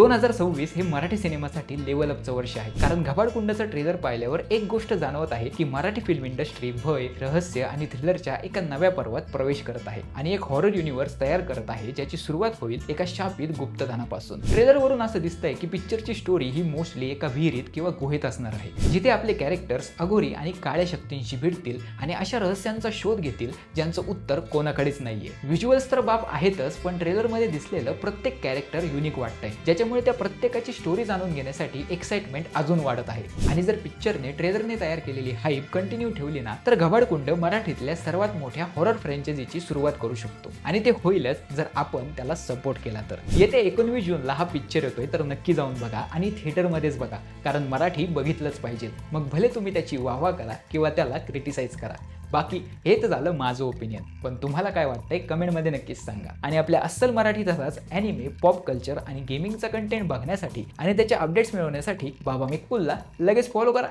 2026 हे मराठी सिनेमासाठी लेवल अपचं वर्ष आहे, कारण घबाडकुंडचं ट्रेलर पाहिल्यावर एक गोष्ट जाणवत आहे की मराठी फिल्म इंडस्ट्री भय, रहस्य आणि थ्रिलरच्या एका नव्या पर्वात प्रवेश करत आहे आणि एक हॉरर युनिव्हर्स तयार करत आहे, ज्याची सुरुवात होईल एका शापित गुप्तधनापासून. ट्रेलरवरून असं दिसतंय की पिक्चरची स्टोरी ही मोस्टली एका विहिरीत किंवा गुहेत असणार आहे, जिथे आपले कॅरेक्टर्स अघोरी आणि काळ्या शक्तींशी भिडतील आणि अशा रहस्यांचा शोध घेतील ज्यांचं उत्तर कोणाकडेच नाहीये. व्हिज्युअल्स तर बाप आहेतच, पण ट्रेलरमध्ये दिसलेलं प्रत्येक कॅरेक्टर युनिक वाटतंय, ज्याच्यामुळे त्या प्रत्येकाची स्टोरी जाणून घेण्यासाठी एक्साइटमेंट अजून वाढत आहे. आणि जर पिक्चरने ट्रेलरने तयार केलेली हाईप कंटिन्यू ठेवली ना, तर घबाडकुंड मराठीतल्या सर्वात मोठ्या हॉरर फ्रँचायझीची सुरुवात करू शकतो. आणि ते होईलच जर आपण त्याला सपोर्ट केला तर. येत्या 19 जूनला हा पिक्चर येतोय, तर नक्की जाऊन बघा आणि थिएटरमध्येच बघा, कारण मराठी बघितलंच पाहिजे. मग भले तुम्ही त्याची वाहवा करा किंवा त्याला क्रिटिसाइज करा. बाकी हेच झालं माझं ओपिनियन, पण तुम्हाला काय वाटतंय कमेंटमध्ये नक्कीच सांगा. आणि आपल्या अस्सल मराठी तसाच ॲनिमे, पॉप कल्चर आणि गेमिंगचा कंटेंट बघण्यासाठी आणि त्याचे अपडेट्स मिळवण्यासाठी बाबा मेकपूलला लगेच फॉलो करा.